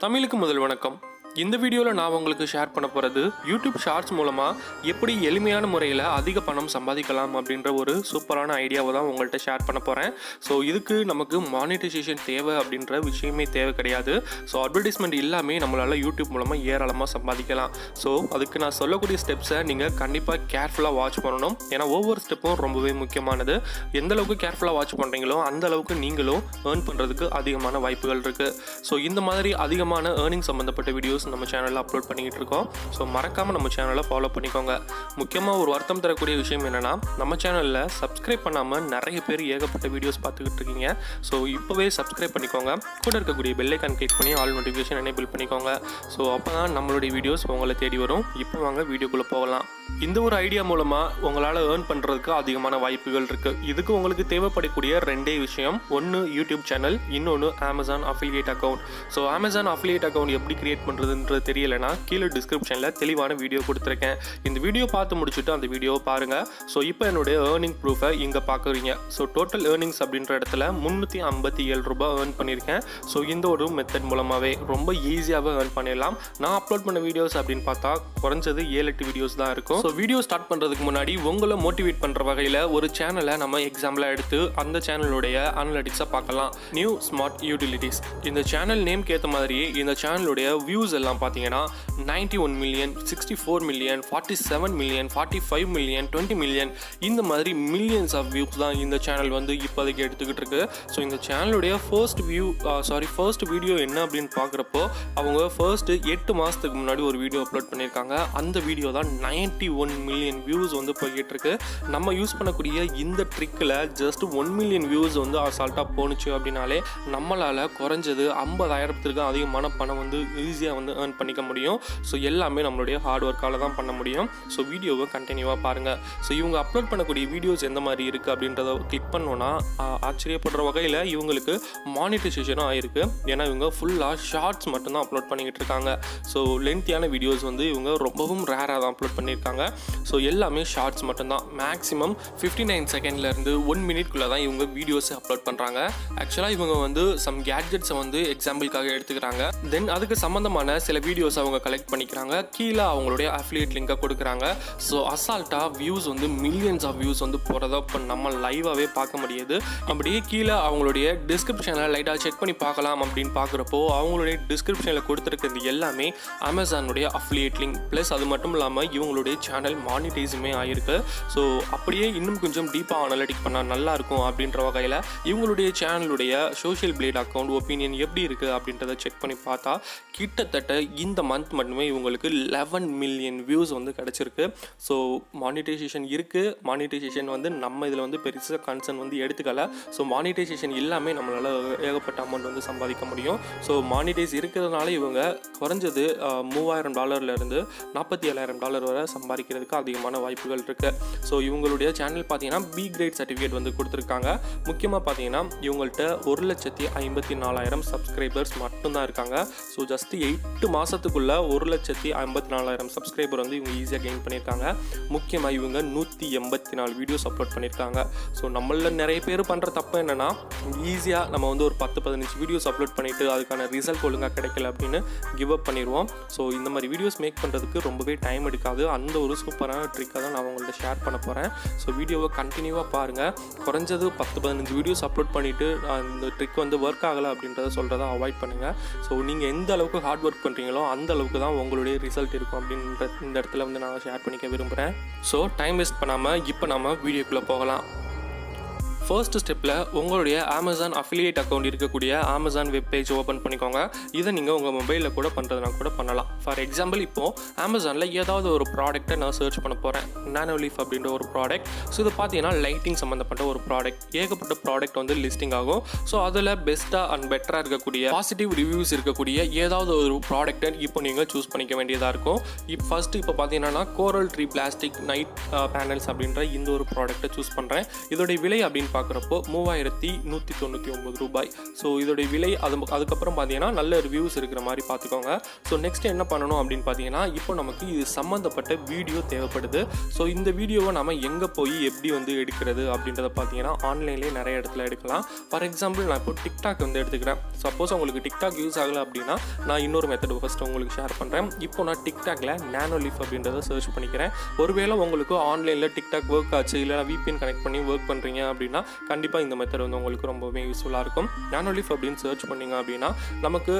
தமிழுக்கு முதல் வணக்கம். இந்த வீடியோவில் நான் உங்களுக்கு ஷேர் பண்ண போகிறது யூடியூப் ஷார்ட்ஸ் மூலமாக எப்படி எளிமையான முறையில் அதிக பணம் சம்பாதிக்கலாம் அப்படின்ற ஒரு சூப்பரான ஐடியாவை தான் உங்கள்கிட்ட ஷேர் பண்ண போகிறேன். ஸோ இதுக்கு நமக்கு மானிட்டைசேஷன் தேவை அப்படின்ற விஷயமே தேவை கிடையாது. ஸோ அட்வர்டைஸ்மெண்ட் இல்லாமல் நம்மளால் யூடியூப் மூலமாக ஏராளமாக சம்பாதிக்கலாம். ஸோ அதுக்கு நான் சொல்லக்கூடிய ஸ்டெப்ஸை நீங்கள் கண்டிப்பாக கேர்ஃபுல்லாக வாட்ச் பண்ணணும். ஏன்னா ஒவ்வொரு ஸ்டெப்பும் ரொம்பவே முக்கியமானது. எந்த அளவுக்கு கேர்ஃபுல்லாக வாட்ச் பண்ணுறீங்களோ அந்த அளவுக்கு நீங்களும் ஏர்ன் பண்ணுறதுக்கு அதிகமான வாய்ப்புகள் இருக்குது. ஸோ இந்த மாதிரி அதிகமான ஏர்னிங் சம்மந்தப்பட்ட வீடியோஸ் நம்ம சேனலில் அப்லோட் பண்ணிக்கிட்டு இருக்கோம். ஸோ மறக்காமல் நம்ம சேனலை ஃபாலோ பண்ணிக்கோங்க. முக்கியமாக ஒரு வருத்தம் தரக்கூடிய விஷயம் என்னென்னா, நம்ம சேனலில் சப்ஸ்கிரைப் பண்ணாமல் நிறைய பேர் ஏகப்பட்ட வீடியோஸ் பார்த்துக்கிட்டு இருக்கீங்க. ஸோ இப்போவே சப்ஸ்கிரைப் பண்ணிக்கோங்க. கூட இருக்கக்கூடிய பெல் ஐக்கான் கிளிக் பண்ணி ஆல் நோட்டிஃபிகேஷன் எனேபிள் பண்ணிக்கோங்க. ஸோ அப்போ தான் நம்மளுடைய வீடியோஸ் உங்களை தேடி வரும். இப்போ வாங்க வீடியோக்குள்ளே போகலாம். இந்த ஒரு ஐடியா மூலமாக உங்களால் ஏர்ன் பண்ணுறதுக்கு அதிகமான வாய்ப்புகள் இருக்குது. இதுக்கு உங்களுக்கு தேவைப்படக்கூடிய ரெண்டே விஷயம். ஒன்று யூடியூப் சேனல், இன்னொன்று Amazon affiliate account. So Amazon affiliate account எப்படி கிரியேட் பண்ணுறதுன்றது தெரியலைன்னா கீழே டிஸ்கிரிப்ஷனில் தெளிவான வீடியோ கொடுத்துருக்கேன். இந்த வீடியோ பார்த்து முடிச்சுட்டு அந்த வீடியோவை பாருங்கள். ஸோ இப்போ என்னுடைய ஏர்னிங் ப்ரூஃபை இங்கே பார்க்குறீங்க. ஸோ டோட்டல் ஏர்னிங்ஸ் அப்படின்ற இடத்துல 357 ரூபாய் ஏர்ன் பண்ணியிருக்கேன். ஸோ இந்த ஒரு மெத்தட் மூலமாகவே ரொம்ப ஈஸியாகவே ஏர்ன் பண்ணிடலாம். நான் அப்லோட் பண்ண வீடியோஸ் அப்படின்னு பார்த்தா குறைஞ்சது 7-8 வீடியோஸ் தான் இருக்கும். ஸோ வீடியோ ஸ்டார்ட் பண்ணுறதுக்கு முன்னாடி உங்களை மோட்டிவேட் பண்ணுற வகையில் ஒரு சேனலை நம்ம எக்ஸாம்பிளாக எடுத்து அந்த சேனலுடைய அனலிட்டிக்ஸை பார்க்கலாம். New smart utilities. இந்த சேனல் நேம்க்கு ஏற்ற மாதிரியே இந்த சேனலுடைய வியூஸ் எல்லாம் பார்த்தீங்கன்னா 91 million, 64 million, 47 million, 45 million, 20 million, இந்த மாதிரி மில்லியன்ஸ் ஆஃப் வியூஸ் தான் இந்த சேனல் வந்து இப்போதைக்கு எடுத்துக்கிட்டு இருக்கு. ஸோ இந்த சேனலுடைய ஃபர்ஸ்ட் வீடியோ என்ன அப்படின்னு பார்க்குறப்போ அவங்க ஃபர்ஸ்ட் 8 மாதத்துக்கு முன்னாடி ஒரு வீடியோ அப்லோட் பண்ணியிருக்காங்க. அந்த வீடியோ தான் 91 மில்லியன் வியூஸ் வந்து போய்கிட்டு இருக்கு. நம்ம யூஸ் பண்ணக்கூடிய இந்த ட்ரிக்கில் ஜஸ்ட் 1 மில்லியன் வியூஸ் வந்து அசால்ட்டாக போணுச்சு அப்படின்னாலே நம்மளால் குறைஞ்சது 50,000த்திற்கு அதிகமான பணம் வந்து ஈஸியாக வந்து ஏர்ன் பண்ணிக்க முடியும். ஸோ எல்லாமே நம்மளுடைய ஹார்ட் ஒர்க்கால் தான் பண்ண முடியும். ஸோ வீடியோவை கண்டினியூவாக பாருங்கள். ஸோ இவங்க அப்லோட் பண்ணக்கூடிய வீடியோஸ் எந்த மாதிரி இருக்குது அப்படின்றத கிளிக் பண்ணோன்னா ஆச்சரியப்படுற வகையில் இவங்களுக்கு மானிட்டைசேஷனும் ஆகிருக்கு. ஏன்னா இவங்க ஃபுல்லாக ஷார்ட்ஸ் மட்டும்தான் அப்லோட் பண்ணிக்கிட்டு இருக்காங்க. ஸோ லென்த்தியான வீடியோஸ் வந்து இவங்க ரொம்பவும் ரேராக தான் அப்லோட் பண்ணியிருக்காங்க. ஸோ எல்லாமே ஷார்ட்ஸ் மட்டும்தான். மேக்ஸிமம் 59 செகண்ட்லேருந்து 1 மினிட்குள்ளே தான் இவங்க வீடியோஸை அப்லோட் பண்ணுறாங்க. ஆக்சுவலாக இவங்க வந்து சம் கேட்ஜெட்ஸை வந்து எக்ஸாம்பிளுக்காக எடுத்துக்கிறாங்க. தென் அதுக்கு சம்மந்தமான சில வீடியோஸ் அவங்க கலெக்ட் பண்ணிக்கிறாங்க. கீழே அவங்களுடைய அஃபிலியேட் லிங்கை கொடுக்குறாங்க. ஸோ அசால்ட்டாக வியூஸ் வந்து மில்லியன்ஸ் ஆஃப் வியூஸ் வந்து போகிறத இப்போ நம்ம லைவாகவே பார்க்க முடியுது. அப்படியே கீழே அவங்களுடைய டிஸ்கிரிப்ஷனில் லைட்டாக செக் பண்ணி பார்க்கலாம் அப்படின்னு பார்க்குறப்போ அவங்களுடைய டிஸ்கிரிப்ஷனில் கொடுத்துருக்கிறது எல்லாமே அமேசானுடைய அஃபிலியேட் லிங்க். ப்ளஸ் அது மட்டும் இல்லாமல் இவங்களுடைய சேனல் மானிட்டைஸுமே ஆகிருக்கு. ஸோ அப்படியே இன்னும் கொஞ்சம் டீப்பாக அனலிட்டிக் பண்ணால் நல்லாயிருக்கும் அப்படின்ற வகையில் இவங்களுடைய சேனலுடைய சோஷியல் பிளேட் அக்கௌண்ட் ஒப்பீனியன் எப்படி இருக்குது அப்படின்றத செக் பண்ணி பார்த்தா கிட்டத்தட்ட இந்த மந்த் மட்டுமே இவங்களுக்கு 11 மில்லியன் வியூஸ் வந்து கிடச்சிருக்கு. ஸோ மானிட்டைசேஷன் இருக்குது. மானிட்டைசேஷன் வந்து நம்ம இதில் வந்து பெருசாக கன்சர்ன் வந்து எடுத்துக்கல. ஸோ மானிட்டைசேஷன் எல்லாமே நம்மளால் ஏகப்பட்ட அமௌண்ட் வந்து சம்பாதிக்க முடியும். ஸோ மானிட்டைஸ் இருக்கிறதுனால இவங்க குறைஞ்சது $3,000 $47,000 வரை சம்பாதிக்கிறதுக்கு அதிகமான வாய்ப்புகள் இருக்குது. ஸோ இவங்களுடைய சேனல் பார்த்தீங்கன்னா பி கிரேட் சர்டிஃபிகேட் வந்து கொடுத்துருக்காங்க. முக்கியமாக பார்த்தீங்கன்னா இவங்கள்ட்ட 1,54,000 சப்ஸ்கிரைபர்ஸ் மட்டும்தான் இருக்காங்க. ஸோ ஜஸ்ட் 8 மாதத்துக்குள்ளே 1,54,000 சப்ஸ்கிரைபர் வந்து இவங்க ஈஸியாக கெயின் பண்ணியிருக்காங்க. முக்கியமாக இவங்க 184 வீடியோஸ் அப்லோட் பண்ணியிருக்காங்க. ஸோ நம்மளில் நிறைய பேர் பண்ணுற தப்பு என்னென்னா, ஈஸியாக நம்ம வந்து ஒரு 10-15 வீடியோஸ் அப்லோட் பண்ணிவிட்டு அதுக்கான ரிசல்ட் ஒழுங்காக கிடைக்கல அப்படின்னு கிவ் அப் பண்ணிடுவோம். ஸோ இந்த மாதிரி வீடியோஸ் மேக் பண்ணுறதுக்கு ரொம்பவே டைம் எடுக்காது. அந்த ஒரு சூப்பரான ட்ரிக்கை தான் நான் உங்கள்கிட்ட ஷேர் பண்ண போகிறேன். ஸோ வீடியோவை கண்டினியூவாக பாருங்கள். குறைஞ்சது 10-15 வீடியோஸ் அப்லோட் பண்ணிவிட்டு இந்த ட்ரிக் வந்து ஒர்க் ஆகலை அப்படின்றத சொல்கிறத அவாய்ட் பண்ணுங்கள். ஸோ நீங்கள் எந்த அளவுக்கு ஹார்ட் ஒர்க் பண்ணுறீங்களோ அந்த அளவுக்கு தான் உங்களுடைய ரிசல்ட் இருக்கும் அப்படின்ற இந்த இடத்துல வந்து நான் ஷேர் பண்ணிக்க விரும்புகிறேன். ஸோ டைம் வேஸ்ட் பண்ணாமல் இப்போ நம்ம வீடியோக்குள்ளே போகலாம். ஃபர்ஸ்ட் ஸ்டெப்பில் உங்களுடைய அமேசான் அஃபிலியேட் அக்கௌண்ட் இருக்கக்கூடிய அமேசான் வெப் பேஜ் ஓப்பன் பண்ணிக்கோங்க. இதை நீங்கள் உங்கள் மொபைலில் கூட பண்ணுறதுனா கூட பண்ணலாம். ஃபார் எக்ஸாம்பிள் இப்போது அமேசானில் ஏதாவது ஒரு ப்ராடக்ட்டை நான் சர்ச் பண்ண போகிறேன். நானோலீஃப் அப்படின்ற ஒரு ப்ராடக்ட். ஸோ இது பார்த்தீங்கன்னா லைட்டிங் சம்மந்தப்பட்ட ஒரு ப்ராடக்ட். ஏகப்பட்ட ப்ராடக்ட் வந்து லிஸ்டிங் ஆகும். ஸோ அதில் பெஸ்ட்டாக அண்ட் பெட்டராக இருக்கக்கூடிய பாசிட்டிவ் ரிவ்யூஸ் இருக்கக்கூடிய ஏதாவது ஒரு ப்ராடக்ட்டை இப்போ நீங்கள் சூஸ் பண்ணிக்க வேண்டியதாக இருக்கும். ஃபர்ஸ்ட்டு இப்போ பார்த்தீங்கன்னா கோரல் ட்ரீ பிளாஸ்டிக் நைட் பேனல்ஸ் அப்படின்ற இந்த ஒரு ப்ராடக்ட்டை சூஸ் பண்ணுறேன். இதோடைய விலை அப்படின்னு பார்க்குறப்போ 3199 ரூபாய். ஸோ இதோடைய விலை அதுக்கப்புறம் பார்த்தீங்கன்னா நல்ல ரிவ்யூஸ் இருக்கிற மாதிரி பார்த்துக்கோங்க. ஸோ நெக்ஸ்ட் என்ன பண்ணணும் அப்படின்னு பார்த்தீங்கன்னா, இப்போ நமக்கு இது சம்மந்தப்பட்ட வீடியோ தேவைப்படுது. ஸோ இந்த வீடியோவை நம்ம எங்கே போய் எப்படி வந்து எடுக்கிறது அப்படின்றத பார்த்தீங்கன்னா ஆன்லைன்லேயே நிறைய இடத்துல எடுக்கலாம். ஃபார் எக்ஸாம்பிள் நான் இப்போ டிக்டாக் வந்து எடுத்துக்கிறேன். சப்போஸ் உங்களுக்கு டிக்டாக் யூஸ் ஆகலை அப்படின்னா நான் இன்னொரு மெத்தட் ஃபஸ்ட்டு உங்களுக்கு ஷேர் பண்ணுறேன். இப்போ நான் டிக்டாக்ல நானோலீஃப் அப்படின்றத சர்ச் பண்ணிக்கிறேன். ஒருவேளை உங்களுக்கு ஆன்லைனில் டிக்டாக் ஒர்க் ஆச்சு, இல்லைனா VPN கனெக்ட் பண்ணி ஒர்க் பண்ணுறீங்க அப்படின்னா கண்டிப்பாக இந்த மெத்தட் வந்து உங்களுக்கு ரொம்பவே யூஸ்ஃபுல்லாக இருக்கும். நானோலீஃப் அப்படின்னு சர்ச் பண்ணிங்க அப்படின்னா நமக்கு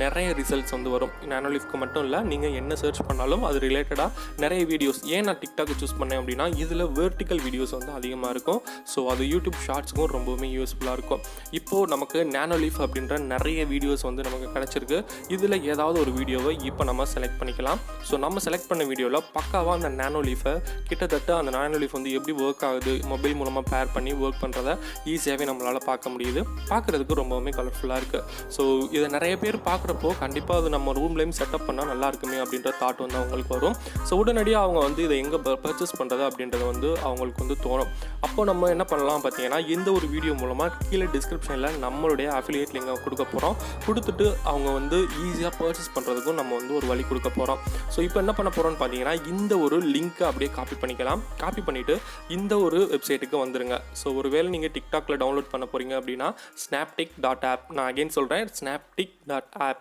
நிறைய ரிசல்ட்ஸ் வந்து வரும். நானோலீஃப்க்கு மட்டும் இல்லை, நீங்கள் என்ன சர்ச் பண்ணாலும் அது ரிலேட்டடாக நிறைய வீடியோஸ். ஏன் நான் டிக்டாக் சூஸ் பண்ணேன் அப்படின்னா இதில் வெர்டிக்கல் வீடியோஸ் வந்து அதிகமாக இருக்கும். ஸோ அது யூடியூப் ஷார்ட்ஸுக்கும் ரொம்பவுமே யூஸ்ஃபுல்லாக இருக்கும். இப்போது நமக்கு நானோலீஃப் அப்படின்ற நிறைய வீடியோஸ் வந்து நமக்கு கிடச்சிருக்கு. இதில் ஏதாவது ஒரு வீடியோவை இப்போ நம்ம செலக்ட் பண்ணிக்கலாம். ஸோ நம்ம செலக்ட் பண்ண வீடியோவில் பக்காவாக அந்த நானோலீஃபை கிட்டத்தட்ட அந்த நானோலீஃப் வந்து எப்படி ஒர்க் ஆகுது, மொபைல் மூலமாக பேர் பண்ணி ஒர்க் பண்ணுறத ஈஸியாகவே நம்மளால் பார்க்க முடியுது. பார்க்குறதுக்கு ரொம்பவுமே கலர்ஃபுல்லாக இருக்குது. ஸோ இதை நிறைய பேர் பார்க்குறப்போ கண்டிப்பாக அது நம்ம ரூம்லேயும் செட்டப் பண்ணால் நல்லா இருக்குமே அப்படின்ற தாட் வந்து அவங்களுக்கு வரும். ஸோ உடனடியாக அவங்க வந்து இதை எங்கே பர்ச்சேஸ் பண்ணுறது அப்படின்றத வந்து அவங்களுக்கு வந்து தோணும். அப்போ நம்ம என்ன பண்ணலாம் பார்த்தீங்கன்னா, இந்த ஒரு வீடியோ மூலமாக கீழே டிஸ்கிரிப்ஷனில் நம்மளுடைய அஃபிலியேட் லிங்கை கொடுக்க போகிறோம். கொடுத்துட்டு அவங்க வந்து ஈஸியாக பர்ச்சேஸ் பண்ணுறதுக்கும் நம்ம வந்து ஒரு வழி கொடுக்க போகிறோம். ஸோ இப்போ என்ன பண்ண போகிறோம்னு பார்த்தீங்கன்னா, இந்த ஒரு லிங்க்கை அப்படியே காப்பி பண்ணிக்கலாம். காப்பி பண்ணிவிட்டு இந்த ஒரு வெப்சைட்டுக்கு வந்துடுங்க. ஸோ ஒருவேளை நீங்கள் டிக்டாக்ல டவுன்லோட் பண்ண போகிறீங்க அப்படின்னா snaptik.app, நான் அகைன் சொல்கிறேன், snaptik.app,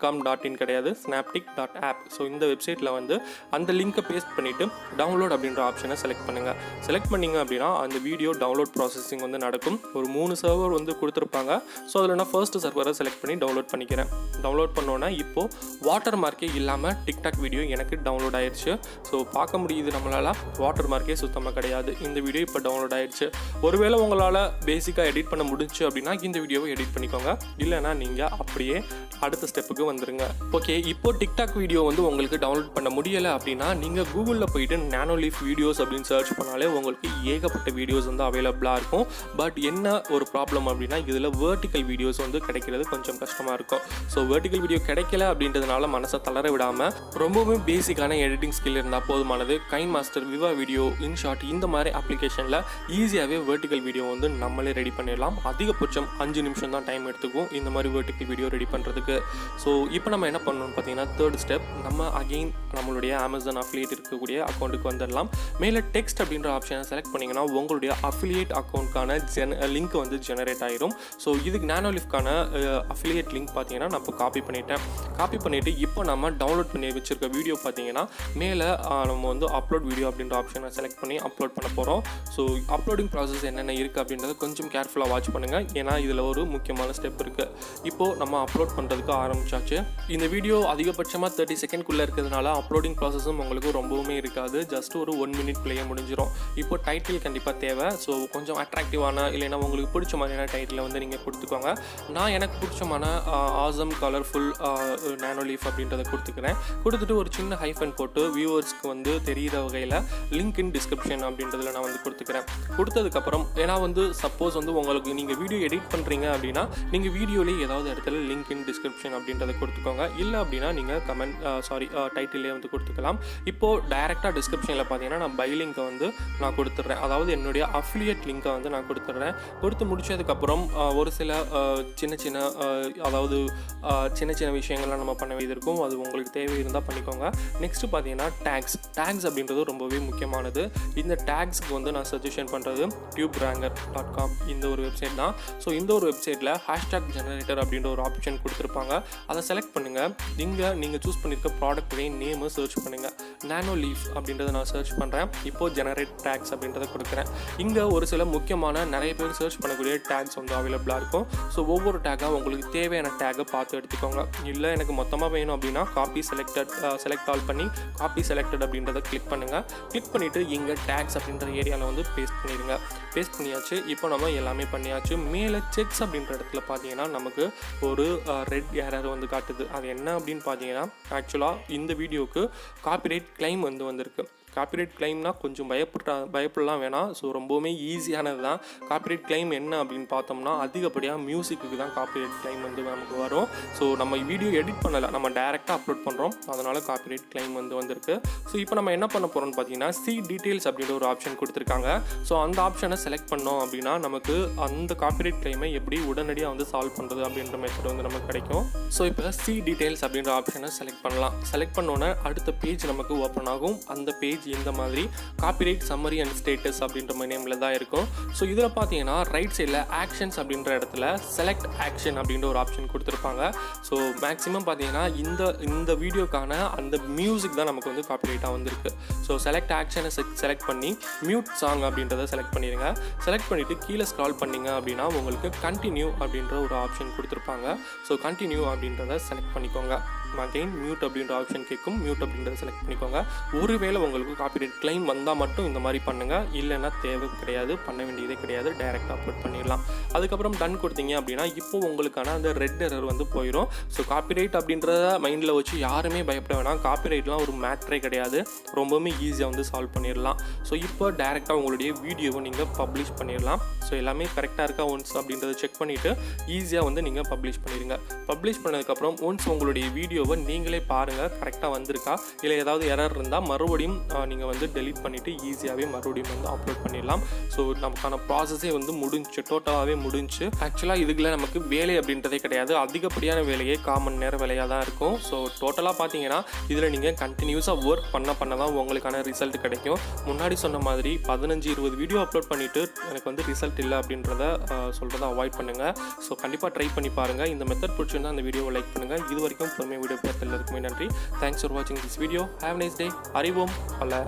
.com.in கிடையாது, snaptik.app. ஸோ இந்த வெப்சைட்டில் வந்து அந்த லிங்க்கை பேஸ்ட் பண்ணிவிட்டு டவுன்லோட் அப்படின்ற ஆப்ஷனை செலக்ட் பண்ணுங்கள். செலக்ட் பண்ணிங்க அப்படின்னா அந்த வீடியோ டவுன்லோட் ப்ராசஸிங் வந்து நடக்கும். ஒரு 3 சர்வர் வந்து கொடுத்துருப்பாங்க. ஸோ அதில் நான் ஃபர்ஸ்ட் சர்வரை செலக்ட் பண்ணி டவுன்லோட் பண்ணிக்கிறேன். டவுன்லோட் பண்ணோன்னா இப்போது வாட்டர் மார்க்கே இல்லாமல் டிக்டாக் வீடியோ எனக்கு டவுன்லோட் ஆயிடுச்சு. ஸோ பார்க்க முடியுது நம்மளால், வாட்டர் மார்க்கே சுத்தமாக கிடையாது. இந்த வீடியோ இப்போ டவுன்லோட் ஆயிடுச்சு. ஒருவேளை உங்களால் பேசிக்காக எடிட் பண்ண முடிஞ்சு அப்படின்னா இந்த வீடியோவை எடிட் பண்ணிக்கோங்க. இல்லைனா நீங்கள் அப்படியே அடுத்த ஸ்டெப்புக்கு வந்துருங்க. ஓகே, இப்போ டிக்டாக் வீடியோ வந்து உங்களுக்கு டவுன்லோட் பண்ண முடியலை அப்படின்னா நீங்கள் கூகுளில் போயிட்டு நானோலீஃப் வீடியோஸ் அப்படின்னு சர்ச் பண்ணாலே உங்களுக்கு ஏகப்பட்ட வீடியோஸ் வந்து அவைலபிளாக இருக்கும். பட் என்ன ஒரு ப்ராப்ளம் அப்படின்னா இதில் வெர்டிக்கல் வீடியோஸ் வந்து கிடைக்கிறது கொஞ்சம் கஷ்டமாக இருக்கும். ஸோ வெர்டிக்கல் வீடியோ கிடைக்கல அப்படின்றதுனால மனசை தளர விடாமல் ரொம்பவுமே பேசிக்கான எடிட்டிங் ஸ்கில் இருந்தால் போதுமானது. கைன் மாஸ்டர், விவா வீடியோ, இன்ஷாட் இந்த மாதிரி அப்ளிகேஷனில் ஈஸியாகவே வெர்டிக்கல் வீடியோ வந்து நம்மளே ரெடி பண்ணிடலாம். அதிகபட்சம் 5 நிமிஷம் தான் டைம் எடுத்துக்கும் இந்த மாதிரி வெர்டிக்கல் வீடியோ ரெடி பண்ணுறதுக்கு. ஸோ இப்போ நம்ம என்ன பண்ணணும்னு பார்த்தீங்கன்னா, தேர்ட் ஸ்டெப், நம்ம அகெயின் நம்மளுடைய அமேசான் அஃபிலியேட் இருக்கக்கூடிய அக்கௌண்ட்டுக்கு வந்துடலாம். மேலே டெக்ஸ்ட் அப்படின்ற ஆப்ஷனை செலக்ட் பண்ணிங்கன்னா உங்களுடைய அஃபிலியேட் அக்கௌண்ட்கான லிங்க் வந்து ஜெனரேட் ஆகிடும். ஸோ இதுக்கு நானோலீஃப்கான அஃபிலியேட் லிங்க் பார்த்தீங்கன்னா நான் இப்போ காப்பி பண்ணிட்டேன். காப்பி பண்ணிவிட்டு இப்போ நம்ம டவுன்லோட் பண்ணி வச்சுருக்க வீடியோ பார்த்தீங்கன்னா மேலே நம்ம வந்து அப்லோட் வீடியோ அப்படின்ற ஆப்ஷனை செலக்ட் பண்ணி அப்லோட் பண்ண போகிறோம். ஸோ அப்லோடிங் ப்ராசஸ் என்னென்ன இருக்குது அப்படின்றத கொஞ்சம் கேர்ஃபுல்லாக வாட்ச் பண்ணுங்கள். ஏன்னா இதில் ஒரு முக்கியமான ஸ்டெப் இருக்குது. இப்போது நம்ம அப்லோட் பண்ணுறதுக்கு ஆரம்பிச்சாச்சு. இந்த வீடியோ அதிகபட்சமாக 30 செகண்ட்குள்ளே இருக்கிறதுனால அப்லோடிங் ப்ராசஸும் உங்களுக்கு ரொம்பவுமே இருக்காது. ஜஸ்ட் ஒரு 1 மினிட்குள்ளேயே முடிஞ்சிடும். இப்போ டைட்டில் கண்டிப்பாக தேவை. ஸோ கொஞ்சம் அட்ராக்டிவான இல்லைன்னா உங்களுக்கு பிடிச்ச மாதிரியான டைட்டிலை வந்து நீங்கள் கொடுத்துக்கோங்க. நான் எனக்கு பிடிச்சமான ஆசம் கலர்ஃபுல் நானோலீஃப் அப்படின்றத கொடுத்துக்கிறேன். கொடுத்துட்டு ஒரு சின்ன ஹைஃபன் போட்டு வியூவர்ஸ்க்கு வந்து தெரிகிற வகையில் லிங்க் இன் டிஸ்கிரிப்ஷன் அப்படின்றதுல நான் வந்து கொடுத்துக்கிறேன். கொடுத்ததுக்கப்புறம் ஏன்னா வந்து சப்போஸ் வந்து உங்களுக்கு நீங்கள் வீடியோ எடிட் பண்ணுறீங்க அப்படின்னா நீங்கள் வீடியோலேயே ஏதாவது இடத்துல லிங்க் இன் டிஸ்கிரிப்ஷன் அப்படின்றத கொடுத்துக்கோங்க. இல்லை அப்படின்னா நீங்கள் டைட்டிலே வந்து கொடுத்துக்கலாம். இப்போது டைரெக்டாக டிஸ்கிரிப்ஷனில் பார்த்தீங்கன்னா நான் பை லிங்கை வந்து நான் கொடுத்துட்றேன். அதாவது என்னுடைய அஃபிலியேட் லிங்கை வந்து நான் கொடுத்துட்றேன். கொடுத்து முடிச்சதுக்கப்புறம் ஒரு சில சின்ன சின்ன விஷயங்கள்லாம் நம்ம பண்ண வேண்டியது இருக்கும். அது உங்களுக்கு தேவை இருந்தால் பண்ணிக்கோங்க. நெக்ஸ்ட்டு பார்த்தீங்கன்னா டேக்ஸ் அப்படின்றது ரொம்பவே முக்கியமானது. இந்த டேக்ஸ்க்கு வந்து நான் சஜஷன் பண்ணுறது tuberanker.com இந்த ஒரு வெப்சைட் தான். ஸோ இந்த ஒரு வெப்சைட்டில் ஹேஷ்டாக் ஜெனரேட்டர் அப்படின்ற ஒரு ஆப்ஷன் கொடுத்துருப்பாங்க. அதை செலக்ட் பண்ணுங்கள். இங்கே நீங்கள் சூஸ் பண்ணியிருக்க ப்ராடக்ட்டுடைய நேமை சர்ச் பண்ணுங்கள். நானோலீஃப் அப்படின்றத நான் சர்ச் பண்ணுறேன். இப்போது ஜெனரேட் டேக்ஸ் அப்படின்றத கொடுக்குறேன். இங்கே ஒரு சில முக்கியமான நிறைய பேர் சர்ச் பண்ணக்கூடிய டேக்ஸ் வந்து அவைலபிளாக இருக்கும். ஸோ ஒவ்வொரு டேக்காக உங்களுக்கு தேவையான டேக்கை பார்த்து எடுத்துக்கோங்க. இல்லை எனக்கு மொத்தமாக வேணும் அப்படின்னா செலக்ட் ஆல் பண்ணி காப்பி செலக்டட் அப்படின்றத கிளிக் பண்ணுங்கள். கிளிக் பண்ணிவிட்டு இங்கே டேக்ஸ் அப்படின்ற ஏரியாவில் வந்து பேஸ்ட் பண்ணிடுங்க. பேஸ்ட் பண்ணியாச்சு. இப்போ நம்ம எல்லாமே பண்ணியாச்சு. மேலே செக்ஸ் அப்படின்ற இடத்துல பார்த்தீங்கன்னா நமக்கு ஒரு ரெட் ஏரர் வந்து காட்டுது. அது என்ன அப்படின்னு பார்த்தீங்கன்னா, ஆக்சுவலாக இந்த வீடியோவுக்கு காப்பிரைட் கிளைம் வந்து வந்திருக்கு. காப்பிரைட் கிளைம்னா கொஞ்சம் பயப்படலாம் வேணாம். ஸோ ரொம்பவுமே ஈஸியானது தான். காப்பிரைட் கிளைம் என்ன அப்படின்னு பார்த்தோம்னா அதிகப்படியாக மியூசிக்கு தான் காப்பிரைட் கிளைம் வந்து நமக்கு வரும். ஸோ நம்ம வீடியோ எடிட் பண்ணலை, நம்ம டைரெக்டாக அப்லோட் பண்ணுறோம், அதனால் காப்பிரைட் கிளைம் வந்திருக்கு. ஸோ இப்போ நம்ம என்ன பண்ண போகிறோம்னு பார்த்தீங்கன்னா சி டீட்டெயில்ஸ் அப்படின்ற ஒரு ஆப்ஷன் கொடுத்துருக்காங்க. ஸோ அந்த ஆப்ஷனை செலக்ட் பண்ணோம் அப்படின்னா நமக்கு அந்த காப்பிரைட் கிளைமை எப்படி உடனடியாக வந்து சால்வ் பண்ணுறது அப்படின்ற மெத்தட் வந்து நமக்கு கிடைக்கும். ஸோ இப்போ சி டீட்டெயில்ஸ் அப்படின்ற ஆப்ஷனை செலக்ட் பண்ணலாம். செலக்ட் பண்ணோன்னே அடுத்த பேஜ் நமக்கு ஓப்பன் ஆகும். அந்த பேஜ் இந்த மாதிரி காப்பிரைட் சம்மரி அண்ட் ஸ்டேட்டஸ் அப்படின்ற நேமில் தான் இருக்கும். ஸோ இதில் பார்த்தீங்கன்னா ரைட் சைடில் ஆக்ஷன்ஸ் அப்படின்ற இடத்துல செலக்ட் ஆக்ஷன் அப்படின்ற ஒரு ஆப்ஷன் கொடுத்துருப்பாங்க. ஸோ மேக்ஸிமம் பார்த்தீங்கன்னா இந்த வீடியோக்கான அந்த மியூசிக் தான் நமக்கு வந்து காப்பிரைட்டாக வந்திருக்கு. ஸோ செலக்ட் ஆக்ஷனை செலக்ட் பண்ணி மியூட் சாங் அப்படின்றத செலக்ட் பண்ணிடுங்க. செலக்ட் பண்ணிவிட்டு கீழே ஸ்க்ரால் பண்ணிங்க அப்படின்னா உங்களுக்கு கண்டினியூ அப்படின்ற ஒரு ஆப்ஷன் கொடுத்துருப்பாங்க. ஸோ கண்டினியூ அப்படின்றத செலக்ட் பண்ணிக்கோங்க. அகைன் மியூட் அப்படின்ற ஆப்ஷன் கேட்கும், மியூட் அப்படின்றத செலக்ட் பண்ணிக்கோங்க. ஒருவேளை உங்களுக்கு காப்பிரைட் கிளைம் வந்தால் மட்டும் இந்த மாதிரி பண்ணுங்கள், இல்லைன்னா தேவை கிடையாது, பண்ண வேண்டியதே கிடையாது, டைரெக்டாக அப்லோட் பண்ணிடலாம். அதுக்கப்புறம் டன் கொடுத்தீங்க அப்படின்னா இப்போ உங்களுக்கான அந்த ரெட் எரர் வந்து போயிடும். ஸோ காப்பிரைட் அப்படின்றத மைண்டில் வச்சு யாருமே பயப்பட வேணாம். காப்பிரைட்லாம் ஒரு மேட்ரே கிடையாது, ரொம்பவுமே ஈஸியாக வந்து சால்வ் பண்ணிடலாம். ஸோ இப்போ டைரெக்டாக உங்களுடைய வீடியோவை நீங்கள் பப்ளிஷ் பண்ணிடலாம். ஸோ எல்லாமே கரெக்டாக இருக்கா ஒன்ஸ் அப்படின்றத செக் பண்ணிவிட்டு ஈஸியாக வந்து நீங்கள் பப்ளிஷ் பண்ணிடுங்க. பப்ளிஷ் பண்ணதுக்கப்புறம் ஒன்ஸ் உங்களுடைய வீடியோவை நீங்களே பாருங்கள் கரெக்டாக வந்திருக்கா, இல்லை ஏதாவது எரர் இருந்தால் மறுபடியும் நீங்கள் வந்து டெலீட் பண்ணிவிட்டு ஈஸியாகவே மறுபடியும் வந்து அப்லோட் பண்ணிடலாம். ஸோ நமக்கான ப்ராசஸே வந்து முடிஞ்சு, டோட்டலாகவே முடிஞ்சு. ஆக்சுவலாக இதுக்குள்ள நமக்கு வேலை அப்படின்றதே கிடையாது, அதிகப்படியான வேலையே 1/4 மணி நேரம் வேலையாக தான் இருக்கும். ஸோ டோட்டலாக பார்த்தீங்கன்னா இதில் நீங்கள் கண்டினியூஸாக ஒர்க் பண்ண தான் உங்களுக்கான ரிசல்ட் கிடைக்கும். முன்னாடி சொன்ன மாதிரி 15-20 வீடியோ அப்லோட் பண்ணிவிட்டு எனக்கு வந்து ரிசல்ட் இல்லை அப்படின்றத சொல்கிறத அவாய்ட் பண்ணுங்கள். ஸோ கண்டிப்பாக ட்ரை பண்ணி பாருங்கள். இந்த மெத்தட் பிடிச்சிருந்தால் அந்த வீடியோவை லைக் பண்ணுங்கள். இது வரைக்கும் பொறுமையாக வீடியோ பார்த்து எல்லாருக்குமே நன்றி. தேங்க்ஸ் ஃபார் வாட்சிங் this video. Have nice day. அறிவோம் பல.